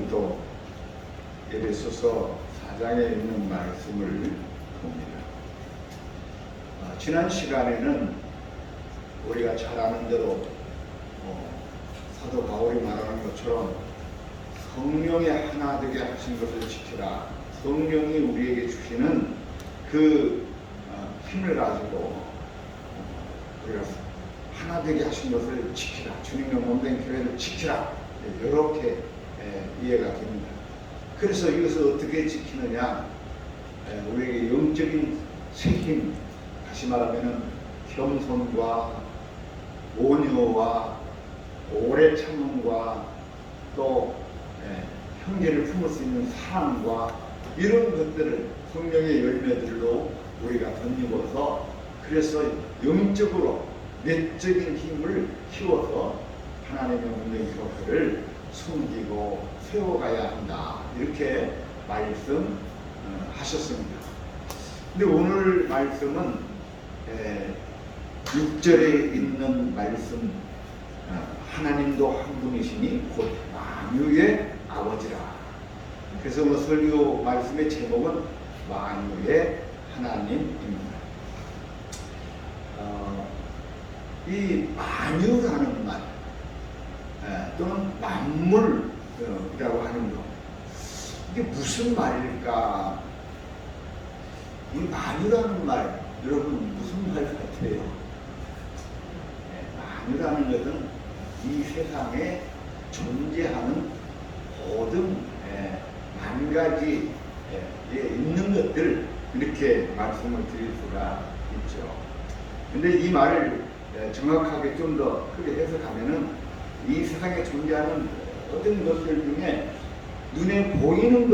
오늘도 에베소서 4장에 있는 말씀을 봅니다. 지난 시간에는 우리가 잘 아는 대로 사도 바울이 말하는 것처럼 성령의 하나 되게 하신 것을 지키라. 성령이 우리에게 주시는 그 힘을 가지고 우리가 하나 되게 하신 것을 지키라. 주님의 몸된 교회를 지키라. 이렇게 이해가 됩니다. 그래서 이것을 어떻게 지키느냐? 우리에게 영적인 책임, 다시 말하면 겸손과 온유와 오래 참음과 또 형제를 품을 수 있는 사랑과 이런 것들을 성령의 열매들로 우리가 덧입어서 그래서 영적으로 내적인 힘을 키워서 하나님의 운명 교회를 숨기고 세워가야 한다. 이렇게 말씀하셨습니다. 근데 오늘 말씀은 6절에 있는 말씀, 하나님도 한 분이시니 곧 만유의 아버지라. 그래서 오늘 설교 말씀의 제목은 만유의 하나님입니다. 이 만유라는 말 또는 만물이라고 하는 것, 이게 무슨 말일까? 이 만유라는 말, 여러분 무슨 말 같아요? 만유라는 것은 이 세상에 존재하는 모든 만 가지에 있는 것들, 이렇게 말씀을 드릴 수가 있죠. 근데 이 말을 정확하게 좀 더 크게 해석하면은 이 세상에 존재하는 모든 것들 중에 눈에 보이는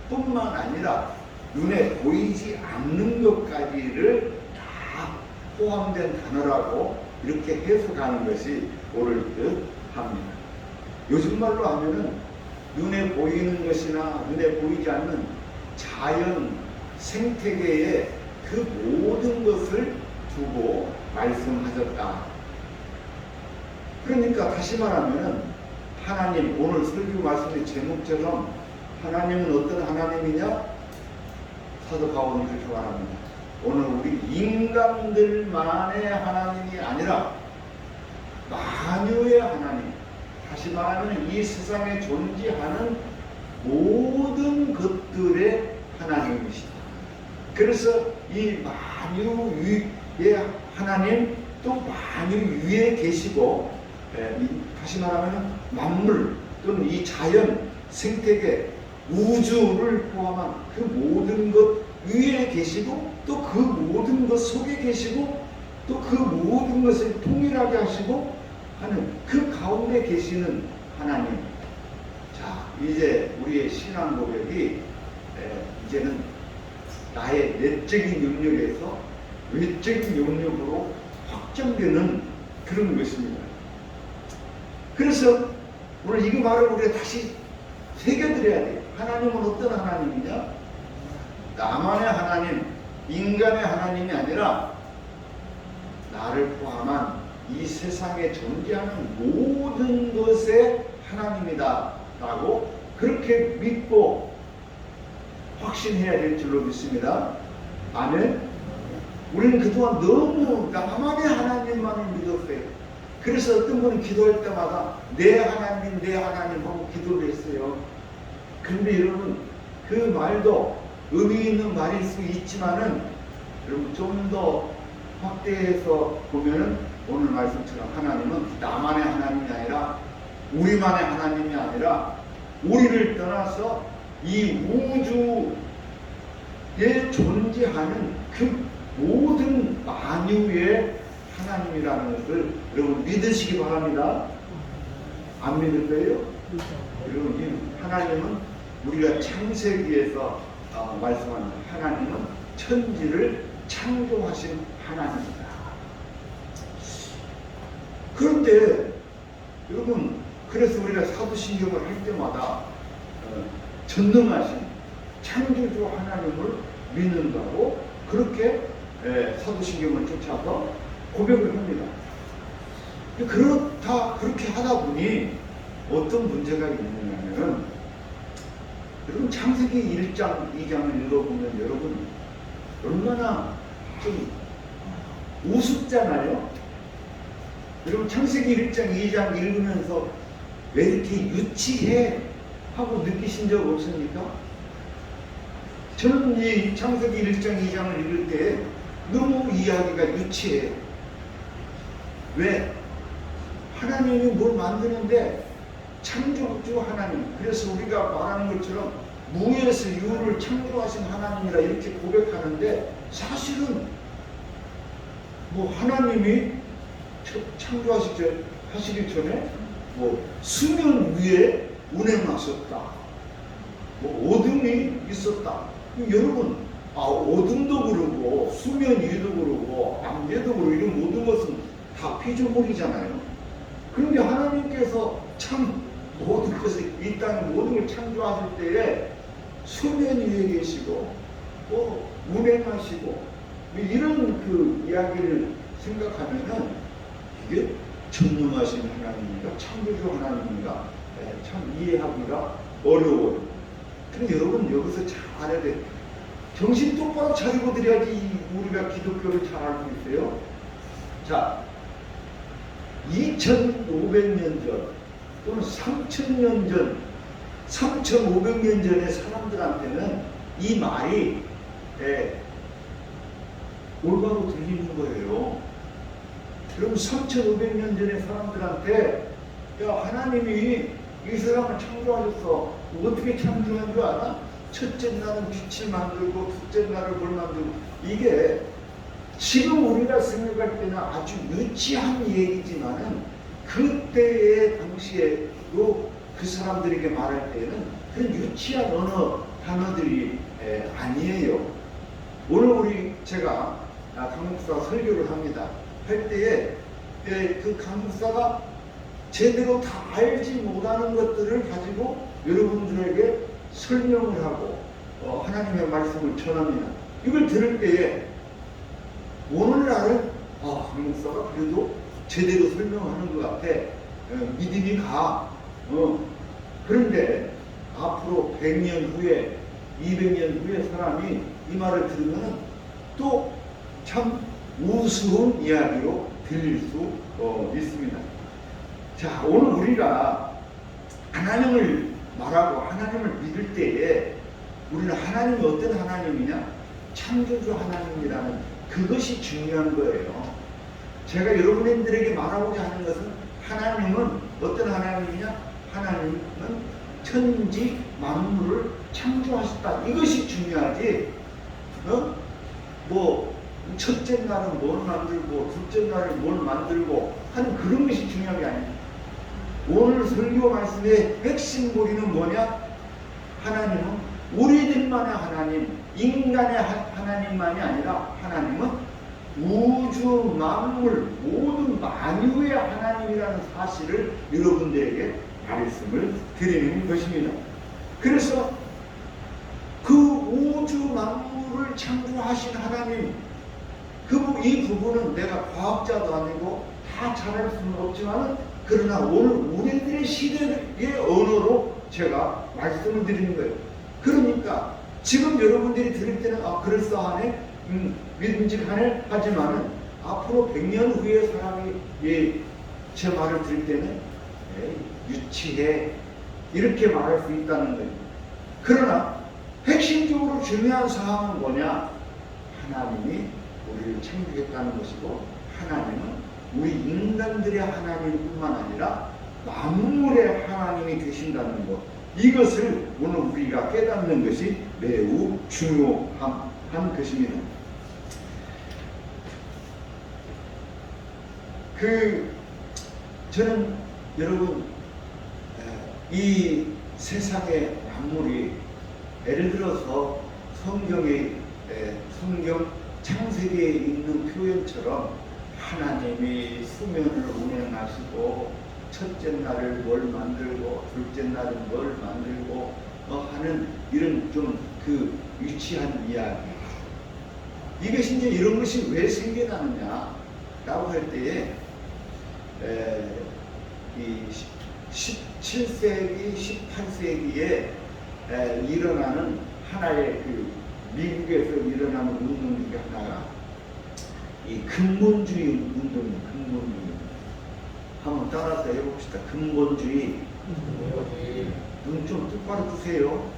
것뿐만 아니라 눈에 보이지 않는 것까지를 다 포함된 단어라고 이렇게 해석하는 것이 옳을 듯 합니다. 요즘 말로 하면은 눈에 보이는 것이나 눈에 보이지 않는 자연 생태계의 그 모든 것을 두고 말씀하셨다. 그러니까 다시 말하면은 하나님, 오늘 설교 말씀의 제목처럼 하나님은 어떤 하나님이냐? 사도 바울은 그렇게 말합니다. 오늘 우리 인간들만의 하나님이 아니라 만유의 하나님, 다시 말하면 이 세상에 존재하는 모든 것들의 하나님이시다. 그래서 이 만유 위의 하나님, 또 만유 위에 계시고, 다시 말하면 만물 또는 이 자연, 생태계, 우주를 포함한 그 모든 것 위에 계시고, 또 그 모든 것 속에 계시고, 또 그 모든 것을 통일하게 하시고 하는 그 가운데 계시는 하나님. 자, 이제 우리의 신앙 고백이 이제는 나의 내적인 영역에서 외적인 영역으로 확정되는 그런 것입니다. 그래서 오늘 이 말을 우리가 다시 새겨드려야 돼요. 하나님은 어떤 하나님이냐? 나만의 하나님, 인간의 하나님이 아니라 나를 포함한 이 세상에 존재하는 모든 것의 하나님이다 라고 그렇게 믿고 확신해야 될 줄로 믿습니다. 아멘. 우리는 그동안 너무 나만의 하나님만을 믿었어요. 그래서 어떤 분은 기도할 때마다 내 하나님, 내 하나님 하고 기도를 했어요. 그런데 여러분, 그 말도 의미 있는 말일 수 있지만은 여러분 좀 더 확대해서 보면은 오늘 말씀처럼 하나님은 나만의 하나님이 아니라 우리만의 하나님이 아니라 우리를 떠나서 이 우주에 존재하는 그 모든 만유의 하나님이라는 것을 여러분 믿으시기 바랍니다. 안 믿을 거예요? 여러분, 이 하나님은 우리가 창세기에서 말씀하는 하나님은 천지를 창조하신 하나님입니다. 그런데 여러분, 그래서 우리가 사도신경을 할 때마다 전능하신 창조주 하나님을 믿는다고 그렇게 사도신경을 쫓아서 고백을 합니다. 그렇게 하다 보니 어떤 문제가 있느냐면 여러분 창세기 1장, 2장을 읽어보면 여러분 얼마나 좀 우습잖아요. 여러분 창세기 1장, 2장 읽으면서 왜 이렇게 유치해? 하고 느끼신 적 없습니까? 저는 이 창세기 1장, 2장을 읽을 때 너무 이야기가 유치해요. 왜? 하나님이 뭘 만드는데 창조주 하나님, 그래서 우리가 말하는 것처럼 무에서 유를 창조하신 하나님이라 이렇게 고백하는데 사실은 뭐 하나님이 창조하시기 전에 뭐 수면 위에 운행하셨다, 뭐 어둠이 있었다. 여러분, 어둠도 그러고 수면 위도 그러고 안개도 그러고 이런 모든 것은 다 피조물이잖아요. 그런데 하나님께서 참 모든 것을, 이 땅 모든 걸 창조하실 때에 수면 위에 계시고 운행하시고 이런 그 이야기를 생각하면은 이게 전능하신 하나님인가 창조주 하나님인가 참 이해하기가 어려워요. 근데 여러분 여기서 잘 알아야 돼. 정신 똑바로 차리고 드려야지 우리가 기독교를 잘 알고 있어요. 자, 2500년 전 또는 3000년 전, 3500년 전의 사람들한테는 이 말이 올바로 들리는 거예요. 그럼 3500년 전의 사람들한테 야, 하나님이 이 사람을 창조하셨어. 어떻게 창조한 줄 알아? 첫째 날은 빛을 만들고 둘째 날은 뭘 만들고. 이게 지금 우리가 생각할 때는 아주 유치한 얘기지만은 그때의 당시에도 그 사람들에게 말할 때는 그런 유치한 언어 단어들이 아니에요. 오늘 제가 강목사 설교를 합니다. 할 때에 그 강목사가 제대로 다 알지 못하는 것들을 가지고 여러분들에게 설명을 하고 하나님의 말씀을 전합니다. 이걸 들을 때에 오늘날은 강목사가 그래도 제대로 설명하는 것 같아. 믿음이 가. 그런데 앞으로 100년 후에 200년 후에 사람이 이 말을 들으면 또 참 우스운 이야기로 들릴 수 있습니다. 자, 오늘 우리가 하나님을 말하고 하나님을 믿을 때에 우리는 하나님이 어떤 하나님이냐? 창조주 하나님이라는 그것이 중요한 거예요. 제가 여러분들에게 말하고자 하는 것은 하나님은 어떤 하나님이냐? 하나님은 천지 만물을 창조하셨다. 이것이 중요하지. 뭐 첫째 날은 뭘 만들고 둘째 날은 뭘 만들고 하는 그런 것이 중요한 게 아닙니다. 오늘 설교 말씀의 핵심고리는 뭐냐? 하나님은 우리들만의 하나님, 인간의 하나님만이 아니라 하나님은 우주 만물 모든 만유의 하나님이라는 사실을 여러분들에게 말씀을 드리는 것입니다. 그래서 그 우주 만물을 창조하신 하나님, 이 부분은 내가 과학자도 아니고 다 잘할 수는 없지만 그러나 오늘 우리들의 시대의 언어로 제가 말씀을 드리는 거예요. 그러니까 지금 여러분들이 들을 때는 그럴싸하네, 믿음직하네 하지만은 앞으로 100년 후에 사람이 제 말을 들을 때는 유치해 이렇게 말할 수 있다는 거예요. 그러나 핵심적으로 중요한 사항은 뭐냐? 하나님이 우리를 창조했다는 것이고 하나님은 우리 인간들의 하나님뿐만 아니라 만물의 하나님이 되신다는 것, 이것을 오늘 우리가 깨닫는 것이 매우 중요한 것입니다. 저는 여러분 이 세상의 만물이 예를 들어서 성경 창세기에 있는 표현처럼 하나님이 수면을 운행하시고 첫째 날을 뭘 만들고 둘째 날은 뭘 만들고 하는 이런 좀 유치한 이야기, 이것이 이제 이런 것이 왜 생겨나느냐 라고 할 때에 이 17세기 18세기에 일어나는 하나의 미국에서 일어나는 운동 중에 하나가 이 근본주의 운동입니다. 근본주의. 한번 따라서 해봅시다. 근본주의. 눈 좀 똑바로 뜨세요.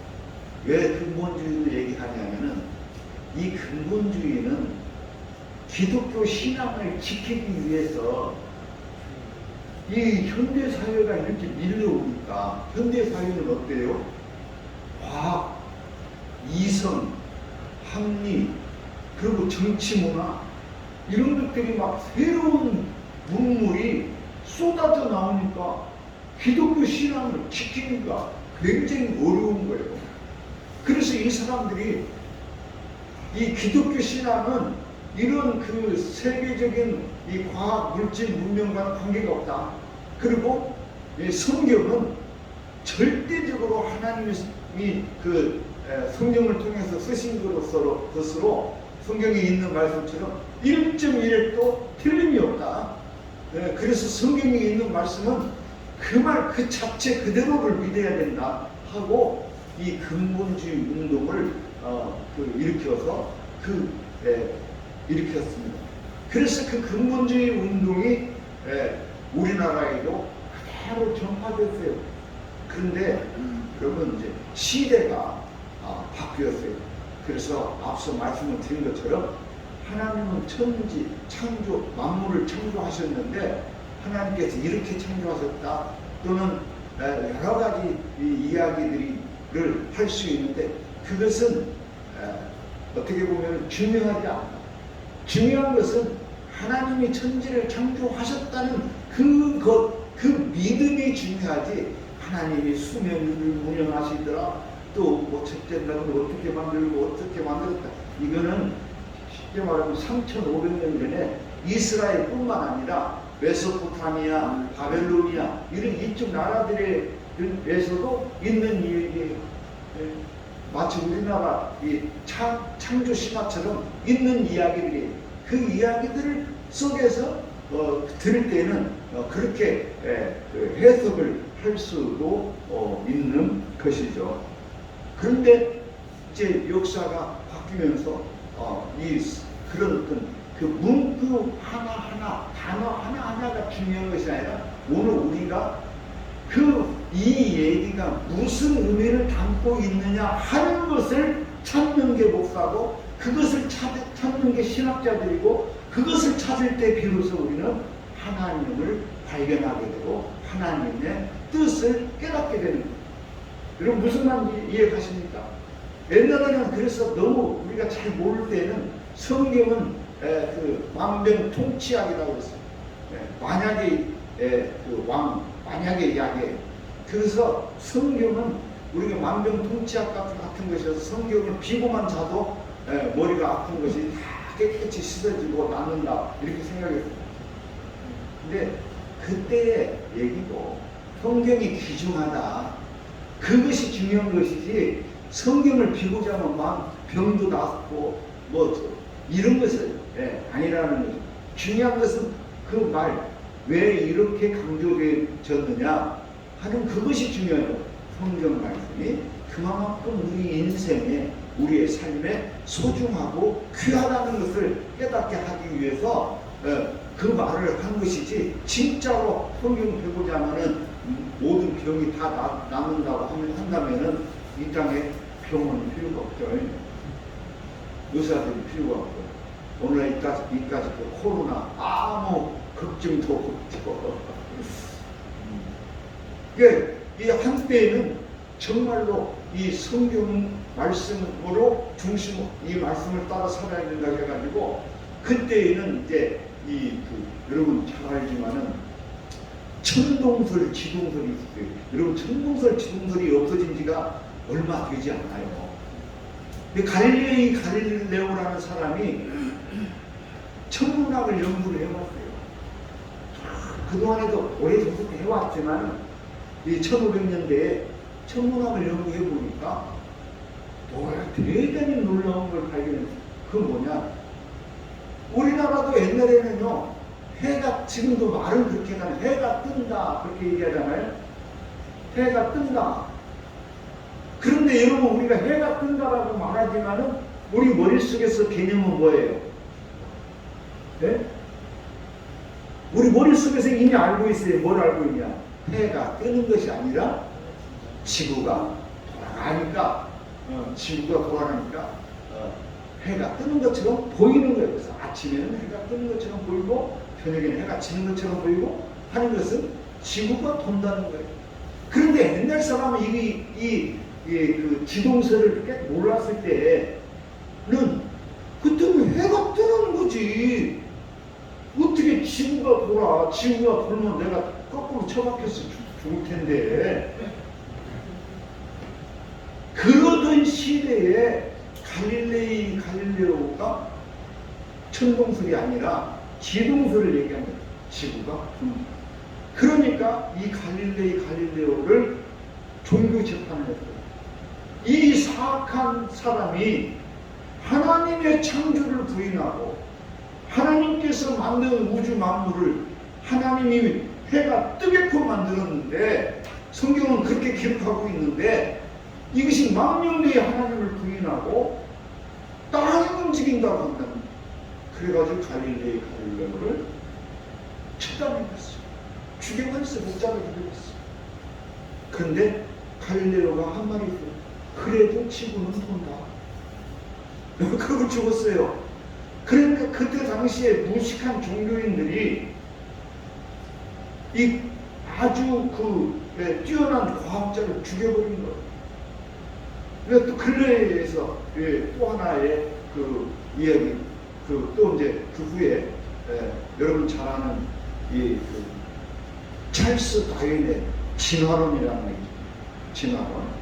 왜 근본주의를 얘기하냐면은 이 근본주의는 기독교 신앙을 지키기 위해서 이 현대 사회가 이렇게 밀려오니까 현대 사회는 어때요? 과학, 이성, 합리, 그리고 정치 문화 이런 것들이 막 새로운 문물이 쏟아져 나오니까 기독교 신앙을 지키기가 굉장히 어려운 거예요. 그래서 이 사람들이 이 기독교 신앙은 이런 세계적인 이 과학, 물질, 문명과는 관계가 없다. 그리고 이 성경은 절대적으로 하나님이 성경을 통해서 쓰신 것으로 성경에 있는 말씀처럼 1.1도 틀림이 없다. 그래서 성경에 있는 말씀은 그 말 그 자체 그대로를 믿어야 된다 하고 이 근본주의 운동을 일으켜서 일으켰습니다. 그래서 그 근본주의 운동이 우리나라에도 그대로 전파됐어요. 그런데 여러분 이제 시대가 바뀌었어요. 그래서 앞서 말씀을 드린 것처럼 하나님은 천지, 창조, 만물을 창조하셨는데 하나님께서 이렇게 창조하셨다 또는 여러 가지 이야기들을 할 수 있는데 그것은 어떻게 보면 중요하지 않다. 중요한 것은 하나님이 천지를 창조하셨다는 그 믿음이 중요하지 하나님이 수면을 운영하시더라 또 뭐 첫째 날은 어떻게 만들고 어떻게 만들었다 이거는 쉽게 말하면 3,500년 전에 이스라엘뿐만 아니라 메소포타미아, 바벨로니아 이런 이쪽 나라들에서도 있는 얘기예요. 마치 우리나라 이 창조 신화처럼 있는 이야기들이 그 이야기들 속에서 들을 때는 그렇게 해석을 할 수도 있는 것이죠. 그런데 이제 역사가 바뀌면서 그런 어떤 그 문구 하나하나, 단어 하나하나가 중요한 것이 아니라 오늘 우리가 이 얘기가 무슨 의미를 담고 있느냐 하는 것을 찾는 게 목사고 그것을 찾는 게 신학자들이고 그것을 찾을 때 비로소 우리는 하나님을 발견하게 되고 하나님의 뜻을 깨닫게 되는 거예요. 여러분 무슨 말인지 이해가십니까? 옛날에는 그래서 너무 우리가 잘 모를 때는 성경은 만병통치약이라고 했어요. 만약에 만약의 약이에요. 그래서 성경은 우리가 만병통치약 같은 것이어서 성경을 비고만 자도 머리가 아픈 것이 다 깨끗이 씻어지고 낫는다 이렇게 생각했어요. 근데 그때의 얘기고 성경이 귀중하다. 그것이 중요한 것이지 성경을 비고 자면 병도 낫고 이런 것은 아니라는 거죠. 중요한 것은 그 말 왜 이렇게 강조되어졌느냐 하는 그것이 중요해요. 성경 말씀이 그만큼 우리 인생에 우리의 삶에 소중하고 귀하다는 것을 깨닫게 하기 위해서 그 말을 한 것이지 진짜로 성경 배우자 하면은 모든 병이 다 낫는다고 한다면은 이 땅에 병원이 필요가 없죠. 의사들이 필요가 없고 오늘 이까지 코로나 아무 걱정도 없죠. 이 한때에는 정말로 이 성경 말씀으로 이 말씀을 따라 살아야 된다고 해가지고 그때에는 이제 여러분 잘 알지만은 천동설, 지동설이 있어요. 여러분 천동설, 지동설이 없어진 지가 얼마 되지 않아요. 갈릴레오라는 사람이 천문학을 연구를 해봤어요. 그동안에도 오래전부터 해왔지만 이 1500년대에 천문학을 연구해 보니까 대단히 놀라운 걸 발견했어요. 그건 뭐냐? 우리나라도 옛날에는요 해가 지금도 말은 그렇게 하잖아요. 해가 뜬다 그렇게 얘기하잖아요. 해가 뜬다. 그런데 여러분 우리가 해가 뜬다라고 말하지만은 우리 머릿속에서 개념은 뭐예요? 네? 우리 머릿속에서 이미 알고 있어요. 뭘 알고 있냐? 해가 뜨는 것이 아니라 지구가 돌아가니까 지구가 돌아가니까 해가 뜨는 것처럼 보이는 거예요. 그래서 아침에는 해가 뜨는 것처럼 보이고 저녁에는 해가 지는 것처럼 보이고 하는 것은 지구가 돈다는 거예요. 그런데 옛날 사람은 그 지동설을 꽤 몰랐을 때는 그때는 해가 뜨는 거지. 어떻게 지구가 돌아? 지구가 돌면 내가 거꾸로 처박혀서 죽을 텐데. 그러던 시대에 갈릴레오가 천동설이 아니라 지동설을 얘기합니다. 지구가. 그러니까 이 갈릴레오를 종교 재판을 했어요. 이 사악한 사람이 하나님의 창조를 부인하고 하나님께서 만든 우주 만물을 하나님이 해가 뜨게끔 만들었는데 성경은 그렇게 기록하고 있는데 이것이 망령되이 하나님을 부인하고 땅이 움직인다고 한다는 그래가지고 갈릴레오를 처단해봤어요. 죽여버렸어요. 목자를 죽여버렸어요. 그런데 갈릴레오가 한 말이 있어요. 그래도 지구는 돈다. 그걸 죽었어요. 그러니까 그때 당시에 무식한 종교인들이 이 아주 뛰어난 과학자를 죽여버린 거예요. 그러니까 또 근래에서 또 하나의 그 이야기, 또 이제 그 후에 여러분 잘 아는 찰스 다윈의 진화론이라는 게 있죠. 진화론.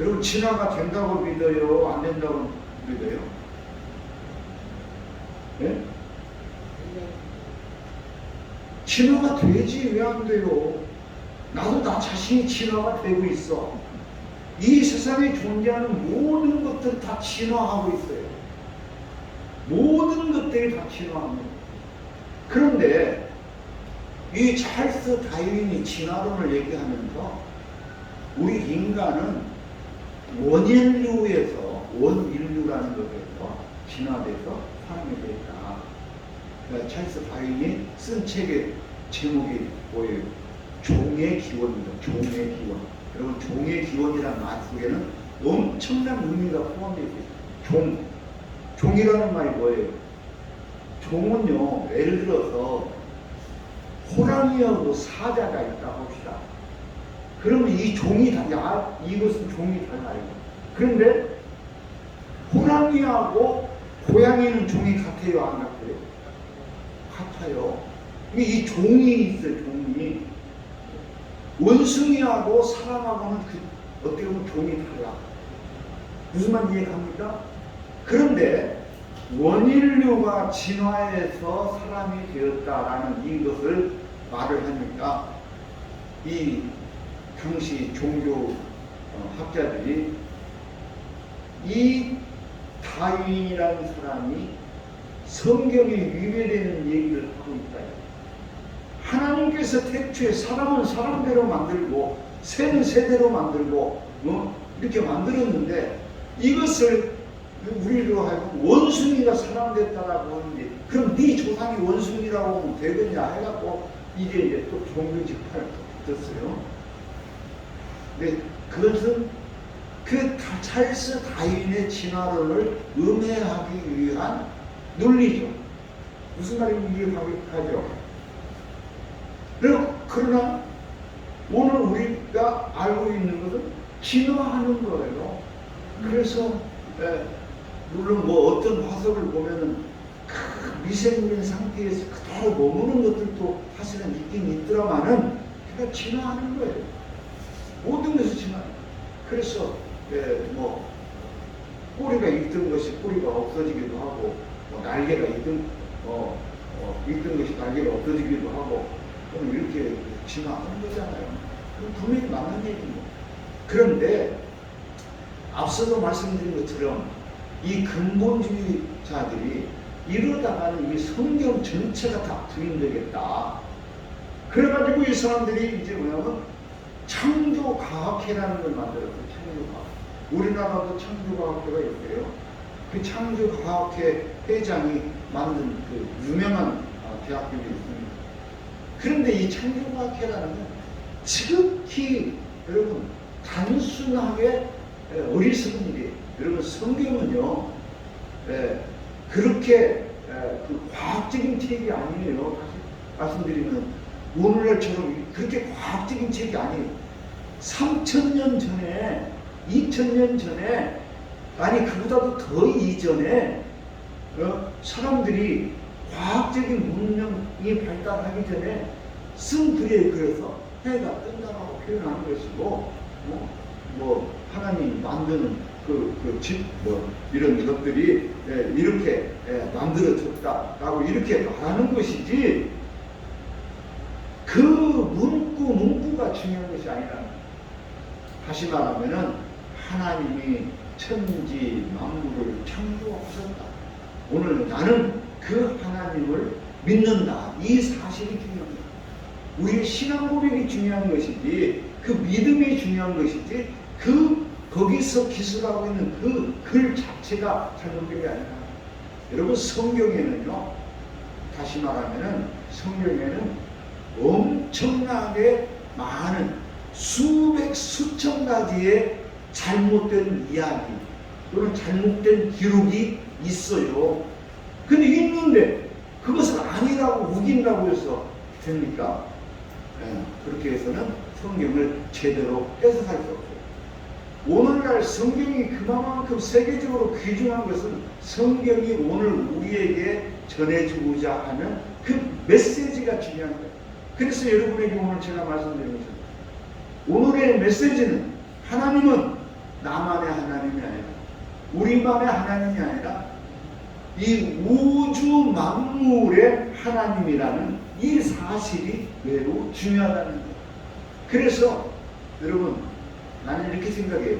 여러분 진화가 된다고 믿어요? 안 된다고 믿어요? 네? 진화가 되지 왜 안 돼요? 나도 나 자신이 진화가 되고 있어. 이 세상에 존재하는 모든 것들 다 진화하고 있어요. 모든 것들이 다 진화합니다. 그런데 이 찰스 다윈이 진화론을 얘기하면서 우리 인간은 원인류라는 것에서 진화돼서 사람이 됐다. 그러니까 찰스 다윈이 쓴 책의 제목이 뭐예요? 종의 기원입니다. 종의 기원. 여러분 종의 기원이라는 말 속에는 엄청난 의미가 포함되어 있어요. 종이라는 말이 뭐예요? 종은요, 예를 들어서 호랑이하고 사자가 있다 봅시다. 그러면 이 종이 이것은 종이 달라요. 그런데 호랑이하고 고양이는 종이 같아요, 안 같아요? 같아요. 이 종이 있어요, 종이. 원숭이하고 사람하고는 어떻게 보면 종이 달라. 무슨 말인지 이해갑니까? 그런데 원인류가 진화해서 사람이 되었다라는 이것을 말을 하니까 이 당시 종교 학자들이 이 다윈이라는 사람이 성경에 위배되는 얘기를 하고 있다. 하나님께서 태초에 사람은 사람대로 만들고 새는 새대로 만들고 이렇게 만들었는데 이것을 우리로 하여금 원숭이가 사람 됐다라고 하는데 그럼 네 조상이 원숭이라고 하면 되겠냐 해갖고 이제 또 종교 집회를 붙었어요. 근데 그것은 그 찰스 다윈의 진화론을 음해하기 위한 논리죠. 무슨 말인지 이해가죠? 그러나 오늘 우리가 알고 있는 것은 진화하는 거예요. 그래서 물론 뭐 어떤 화석을 보면은 미생물인 상태에서 그대로 머무는 것들도 사실은 있긴 있더라마는 그러니까 진화하는 거예요. 모든 것이 진화해요. 그래서 뭐 꼬리가 있던 것이 꼬리가 없어지기도 하고 날개가 있던 것이 날개가 없어지기도 하고 이렇게 진화하는 거잖아요. 분명히 맞는 얘기입니다. 그런데 앞서도 말씀드린 것처럼 이 근본주의자들이 이러다가는 이 성경 전체가 다 부인되겠다. 그래가지고 이 사람들이 이제 뭐냐면 창조과학회라는 걸 만들었어요. 창조과학. 우리나라도 창조과학회가 있어요. 그 창조과학회 회장이 만든 그 유명한 대학교가 있습니다. 그런데 이 창조과학회라는 건 지극히 여러분 단순하게 어리석은 일이에요. 여러분 성경은요 그렇게 그 과학적인 책이 아니에요. 다시 말씀드리면 오늘날처럼 그렇게 과학적인 책이 아니에요. 3000년 전에 2000년 전에 아니 그보다도 더 이전에 사람들이 과학적인 문명이 발달하기 전에 쓴 글에 그래서 해가 뜬다고 표현하는 것이고 뭐 하나님 만드는 집 이런 것들이 이렇게 만들어졌다라고 이렇게 말하는 것이지 그 문구가 중요한 것이 아니라 다시 말하면은 하나님이 천지 만물을 창조하셨다. 오늘 나는 그 하나님을 믿는다. 이 사실이 중요합니다. 우리의 신앙 고백이 중요한 것이지 그 믿음이 중요한 것이지 거기서 기술하고 있는 그 글 자체가 잘못된 게 아니라 여러분 성경에는요 다시 말하면은 성경에는 엄청나게 많은 수백 수천 가지의 잘못된 이야기 또는 잘못된 기록이 있어요. 근데 있는데 그것을 아니라고 우긴다고 해서 됩니까? 그렇게 해서는 성경을 제대로 해석할 수 없어요. 오늘날 성경이 그만큼 세계적으로 귀중한 것은 성경이 오늘 우리에게 전해주고자 하는 그 메시지가 중요한 거예요. 그래서 여러분에게 오늘 제가 말씀드린 것은 오늘의 메시지는 하나님은 나만의 하나님이 아니라 우리만의 하나님이 아니라 이 우주 만물의 하나님이라는 이 사실이 매우 중요하다는 거예요. 그래서 여러분 나는 이렇게 생각해요.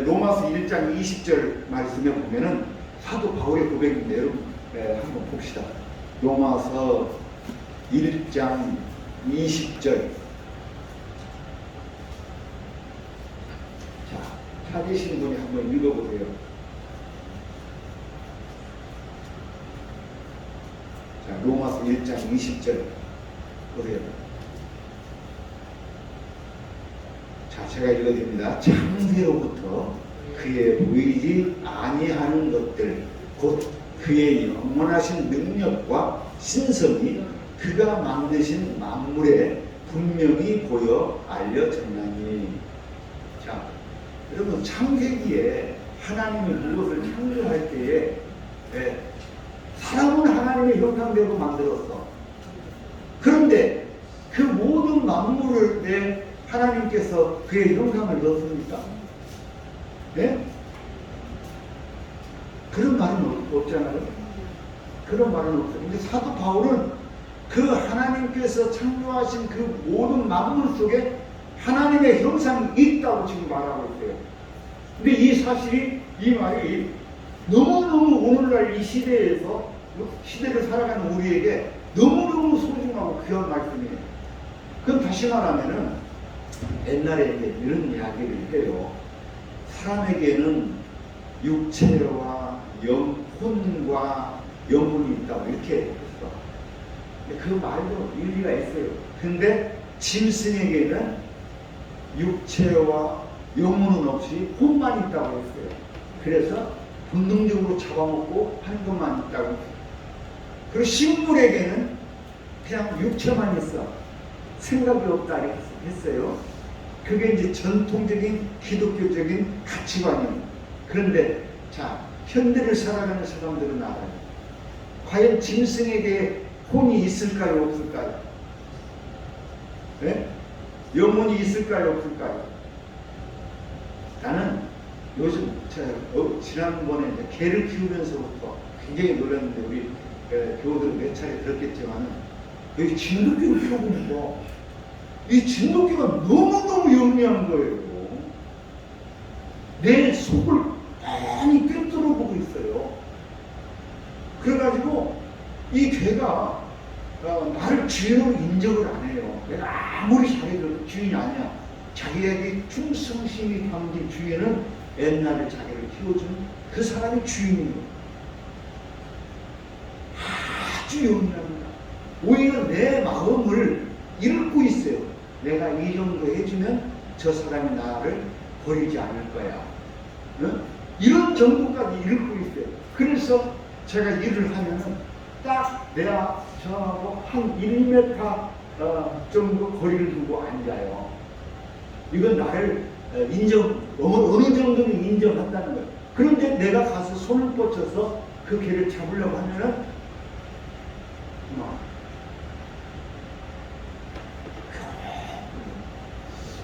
로마서 1장 20절 말씀에 보면은 사도 바울의 고백인데 여러분 한번 봅시다. 로마서 1장 20절. 자, 찾으시는 분이 한번 읽어보세요. 자, 로마서 1장 20절 보세요. 자, 제가 읽어드립니다. 창세로부터 그의 보이지 아니하는 것들 곧 그의 영원하신 능력과 신성이 그가 만드신 만물에 분명히 보여 알려졌나니. 자, 여러분 창세기에 하나님이 무엇을 창조할 때에 사람은 하나님의 형상대로 만들었어. 그런데 그 모든 만물을 하나님께서 그의 형상을 넣었습니까? 네? 그런 말은 없잖아요. 그런 말은 없어요. 근데 사도 바울은 그 하나님께서 창조하신 그 모든 만물 속에 하나님의 형상이 있다고 지금 말하고 있어요. 근데 이 사실이, 이 말이 너무너무 오늘날 이 시대에서, 시대를 살아가는 우리에게 너무너무 소중하고 귀한 말씀이에요. 그럼 다시 말하면은 옛날에 이제 이런 이야기를 해요. 사람에게는 육체와 혼과 영혼이 있다고 이렇게 했어. 그 말도 일리가 있어요. 근데 짐승에게는 육체와 영혼은 없이 혼만 있다고 했어요. 그래서 본능적으로 잡아먹고 하는 것만 있다고 했어요. 그리고 식물에게는 그냥 육체만 있어. 생각이 없다 이렇게 했어요. 그게 이제 전통적인 기독교적인 가치관이에요. 그런데 자, 현대를 살아가는 사람들은 알아요. 과연 짐승에게 혼이 있을까요, 없을까요? 네? 영혼이 있을까요, 없을까요? 나는 요즘 지난번에 이제 개를 키우면서부터 굉장히 놀랐는데 우리 교우들 몇 차례 들었겠지만 여기 진돗개를 키워보니까 이 진돗개가 너무너무 영리한 거예요. 내 속을 많이 꿰뚫어 보고 있어요. 그래가지고 이 개가 나를 주인으로 인정을 안 해요. 내가 아무리 잘해줘도 주인이 아니야. 자기에게 충성심이 담긴 주인은 옛날에 자기를 키워준 그 사람이 주인인 거야. 아주 용이합니다. 오히려 내 마음을 읽고 있어요. 내가 이 정도 해주면 저 사람이 나를 버리지 않을 거야. 응? 이런 정도까지 읽고 있어요. 그래서 제가 일을 하면은 딱 내가 저하고 한 1m 정도 거리를 두고 앉아요. 이건 나를 어느 정도는 인정한다는 거예요. 그런데 내가 가서 손을 뻗쳐서 그 개를 잡으려고 하면은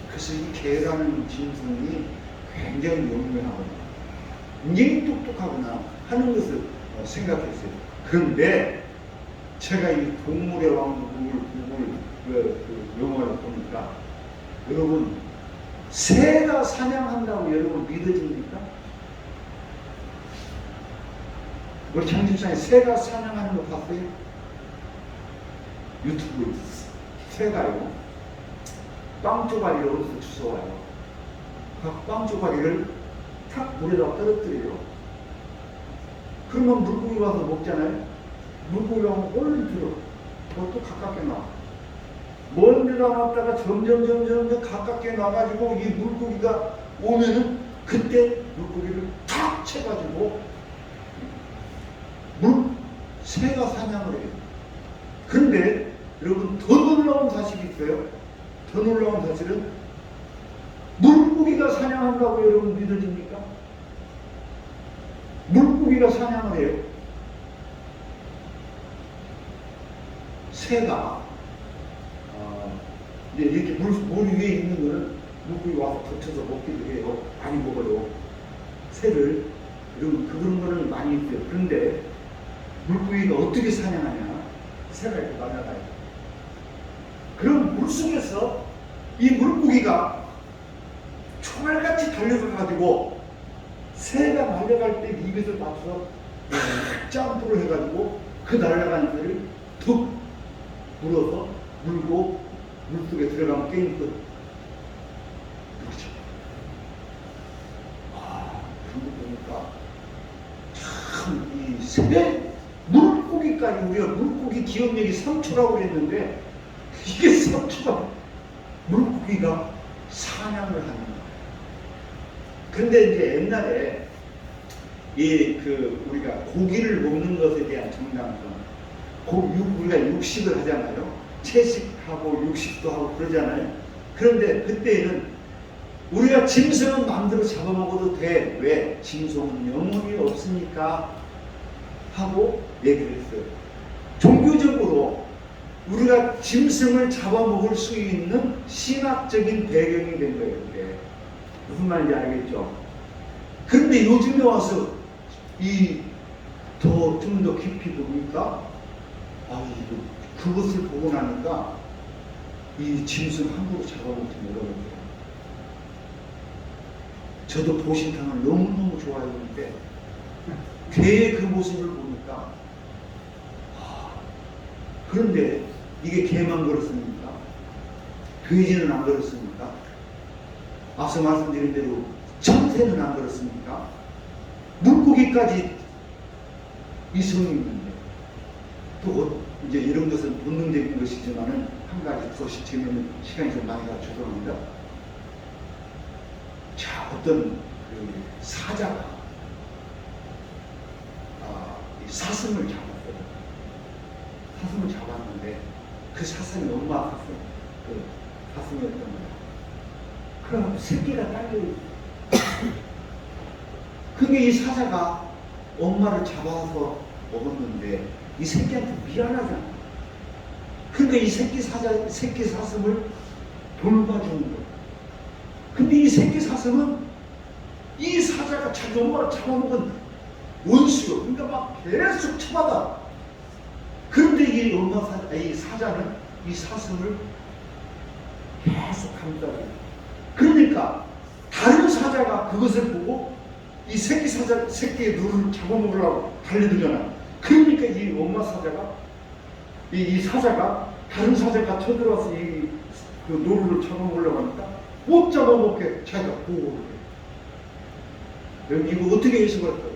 그래서 이 개라는 짐승이 굉장히 용맹하거나 굉장히 똑똑하구나 하는 것을 생각했어요. 그런데 제가 이 동물의 왕국을 그 영화를 보니까 여러분 새가 사냥한다고 여러분 믿어집니까? 우리 장집사님 새가 사냥하는 거 봤어요? 유튜브에 새가요 빵 조각을 어디서 주워와요. 빵 조각을 탁 물에다 떨어뜨려요. 그러면 물고기 와서 먹잖아요. 물고기가 얼른 들어. 그것도 가깝게 나와. 먼 데다 놨다가 점점 가깝게 나가지고 이 물고기가 오면은 그때 물고기를 탁 채가지고 새가 사냥을 해요. 그런데 여러분 더 놀라운 사실이 있어요. 더 놀라운 사실은 물고기가 사냥한다고 여러분 믿어집니까? 물고기가 사냥을 해요. 새가 이제 이렇게 물 위에 있는 거는 물고기 와서 덮쳐서 먹기도 해요. 많이 먹어요. 새를. 여러분 그런 거는 많이 있어요. 그런데 물고기가 어떻게 사냥하냐? 새가 이렇게 날아가요. 그럼 물속에서 이 물고기가 총알같이 달려가가지고 새가 날아갈 때 입에서 맞춰서 점프를 해가지고 그 날아가는 새를 툭 물어서 물고 물속에 들어가면 게임 끝. 그렇죠. 그런 거 보니까 참 이 새 물고기까지 우리가 물고기 기억력이 3초라고 그랬는데 이게 3초가 물고기가 사냥을 하는 거예요. 그런데 이제 옛날에 우리가 고기를 먹는 것에 대한 정당성, 우리가 육식을 하잖아요. 채식하고 육식도 하고 그러잖아요. 그런데 그때에는 우리가 짐승은 마음대로 잡아먹어도 돼. 왜? 짐승은 영혼이 없으니까 하고 얘기를 했어요. 종교적으로 우리가 짐승을 잡아먹을 수 있는 신학적인 배경이 된 거예요. 그게. 무슨 말인지 알겠죠? 그런데 요즘에 와서 좀 더 깊이 보니까 그것을 보고 나니까 이 짐승 함부로 잡아먹지 못하거든요. 저도 보신탕을 너무너무 좋아했는데 개의 그 모습을 보니까 그런데 이게 개만 그렇습니까? 돼지는 안 그렇습니까? 앞서 말씀드린 대로 참새는 안 그렇습니까? 물고기까지 이성이 있는데 또 이제 이런 것은 본능적인 것이지만은 한 가지 더 재미있는 시간이 좀 많이 가서 죄송합니다. 자, 어떤 그 사자가 이 사슴을 잡았어요. 사슴을 잡았는데 그 사슴이 엄마 사슴, 그 사슴이었던 거예요. 그럼 새끼가 딸려있어요. 그게 이 사자가 엄마를 잡아서 먹었는데 이 새끼한테 미안하잖아. 그러니까 이 새끼 사슴을 돌봐주는 거예요. 근데 이 새끼 사슴은 이 사자가 자기 엄마를 잡아먹은 원수요. 그러니까 막 계속 쳐받아. 그런데 이 사자는 이 사슴을 계속 감싸요. 그러니까 다른 사자가 그것을 보고 이 새끼의 눈을 잡아먹으려고 달려들잖아. 그러니까 이 엄마 사자가 이 사자가 다른 사자가 쳐들어와서 이 그 노루를 잡아먹으려고 하니까 못 잡아먹게 자기가 보호를 해. 여러분 이거 어떻게 해석할까요?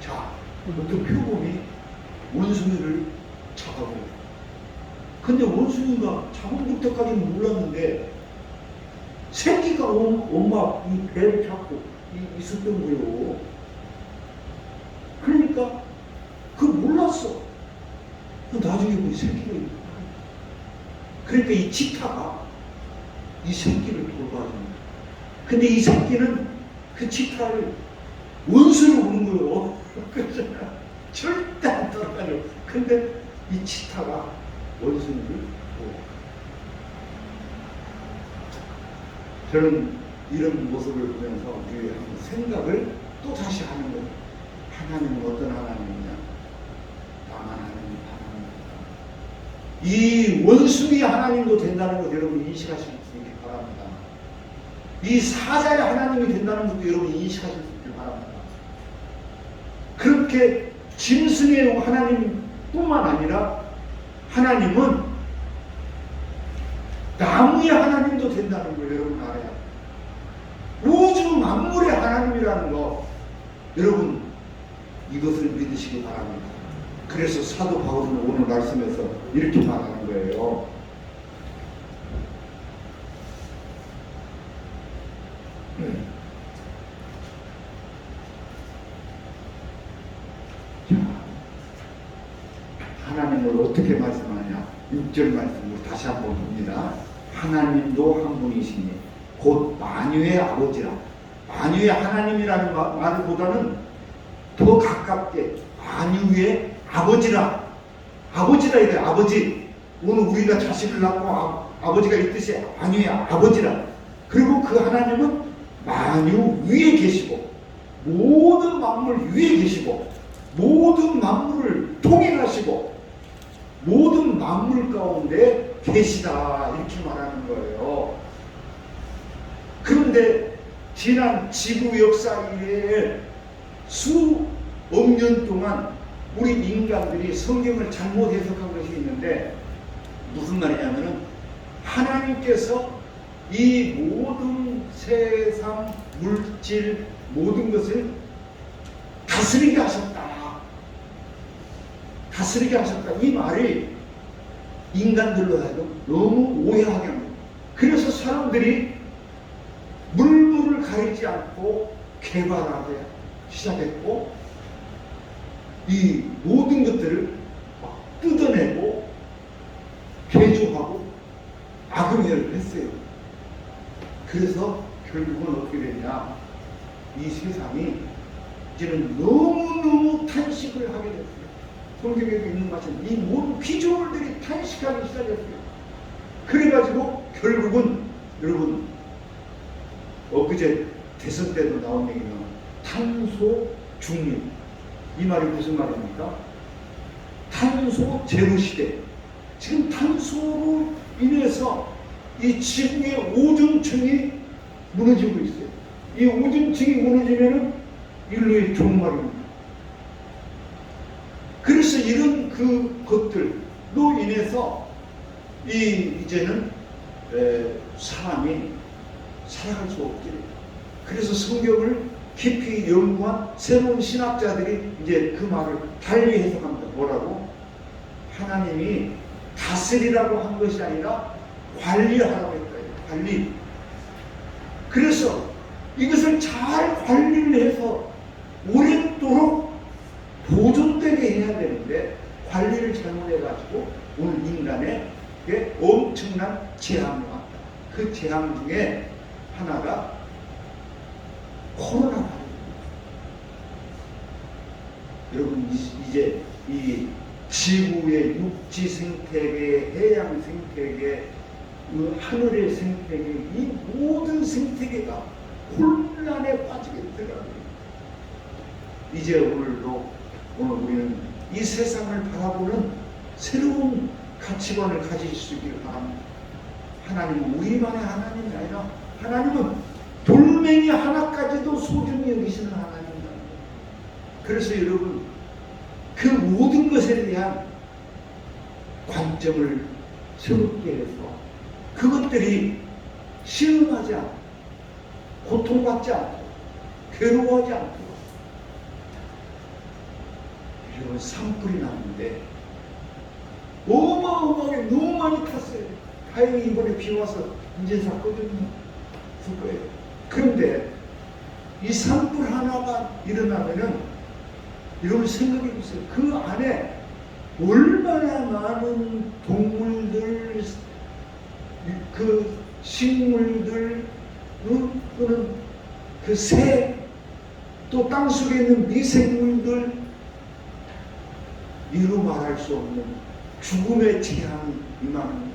자, 어떤 표범이 원숭이를 잡아먹어요. 근데 원숭이가 잡아먹을 때까지는 몰랐는데 새끼가 엄마 이 배를 잡고 있었던 거예요. 그러니까 몰랐어. 나중에 보니 새끼가 있는 거야. 그러니까 이 치타가 이 새끼를 돌봐주는 거야. 근데 이 새끼는 그 치타를 원수로 보는 거예요. 절대 안 따라가요. 근데 이 치타가 원숭이를 보고. 저는 이런 모습을 보면서 우리의 생각을 또 다시 하는 거예요. 하나님은 어떤 하나님이냐? 나만 하나님 하나님이다. 이 원숭이 하나님도 된다는 것 여러분 인식하실 수 있길 바랍니다. 이 사자의 하나님이 된다는 것도 여러분 인식하실 수 있길 바랍니다. 그렇게 짐승의 하나님뿐만 아니라 하나님은 나무의 하나님도 된다는 걸 여러분 알아야. 우주 만물의 하나님이라는 거 여러분 이것을 믿으시기 바랍니다. 그래서 사도 바울은 오늘 말씀에서 이렇게 말하는 거예요. 자, 하나님을 어떻게 말씀하냐? 6절 말씀을 다시 한번 봅니다. 하나님도 한 분이시니 곧 만유의 아버지라. 만유의 하나님이라는 말보다는 더 가깝게 만유의 아버지라. 아버지라 이래. 아버지. 오늘 우리가 자식을 낳고 아버지가 있듯이 만유의 아버지라. 그리고 그 하나님은 만유 위에 계시고 모든 만물 위에 계시고 모든 만물을 통일하시고 모든 만물 가운데 계시다 이렇게 말하는 거예요. 그런데 지난 지구 역사 이래에 수억 년 동안 우리 인간들이 성경을 잘못 해석한 것이 있는데 무슨 말이냐면은 하나님께서 이 모든 세상 물질 모든 것을 다스리게 하셨다. 다스리게 하셨다. 이 말이 인간들로 하여금 너무 오해하게 합니다. 그래서 사람들이 물물을 가리지 않고 개발하기 시작했고 이 모든 것들을 막 뜯어내고 개조하고 악용을 했어요. 그래서 결국은 어떻게 되냐? 이 세상이 이제는 너무너무 탄식을 하게 됐어요. 성경에도 있는 것처럼 이 모든 피조물들이 탄식하기 시작했어요. 그래가지고 결국은 여러분 엊그제 대선 때도 나온 얘기는 탄소 중립. 이 말이 무슨 말입니까? 탄소 제로 시대. 지금 탄소로 인해서 이 지구의 오존층이 무너지고 있어요. 이 오존층이 무너지면은 인류의 종말입니다. 그래서 이런 것들로 인해서 이제는 사람이 살아갈 수 없게 돼요. 그래서 성경을 깊이 연구한 새로운 신학자들이 이제 그 말을 달리 해석합니다. 뭐라고? 하나님이 다스리라고 한 것이 아니라 관리하라고 했다. 관리. 그래서 이것을 잘 관리를 해서 오랫도록 보존되게 해야 되는데 관리를 잘못해가지고 오늘 인간에게 엄청난 재앙이 왔다. 그 재앙 중에 하나가 코로나 바이러스. 여러분 이제 이 지구의 육지 생태계, 해양 생태계, 하늘의 생태계, 이 모든 생태계가 혼란에 빠지게 들어갑니다. 이제 오늘 우리는 이 세상을 바라보는 새로운 가치관을 가질 수 있기를 바랍니다. 하나님은 우리만의 하나님이 아니라 하나님은 돌멩이 하나까지도 소중히 여기시는 하나님입니다. 그래서 여러분 그 모든 것에 대한 관점을 새롭게 해서 그것들이 시험하지 않고 고통받지 않고 괴로워하지 않고 이런 산불이 났는데 어마어마하게 너무 많이 탔어요. 다행히 이번에 비 와서 이제 다 꺼졌을 거예요. 그런데 이 산불 하나가 일어나면은 여러분 생각해 보세요. 그 안에 얼마나 많은 동물들, 그 식물들, 또는 그 새, 또 땅속에 있는 미생물들, 이루 말할 수 없는 죽음의 재앙이 임하는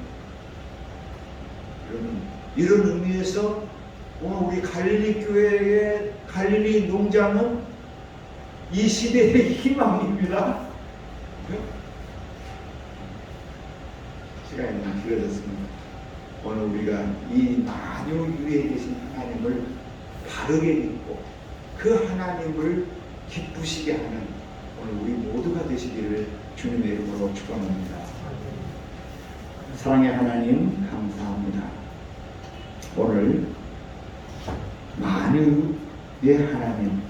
이런 의미에서 오늘 우리 갈릴리 교회의 갈릴리 농장은 이 시대의 희망입니다. 시간이 너무 길어졌습니다. 오늘 우리가 이 만유 위에 계신 하나님을 바르게 믿고 그 하나님을 기쁘시게 하는 오늘 우리 모두가 되시기를 주님의 이름으로 축원합니다. 사랑의 하나님 감사합니다. 오늘 만유의 하나님,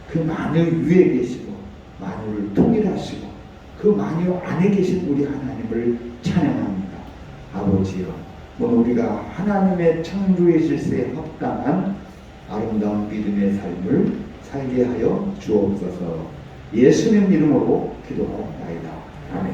그 만유 위에 계시고 만유를 통일하시고 그 만유 안에 계신 우리 하나님을 찬양합니다. 아버지여, 오늘 우리가 하나님의 창조의 질서에 합당한 아름다운 믿음의 삶을 살게 하여 주옵소서. 예수님 이름으로 기도하옵나이다. 아멘.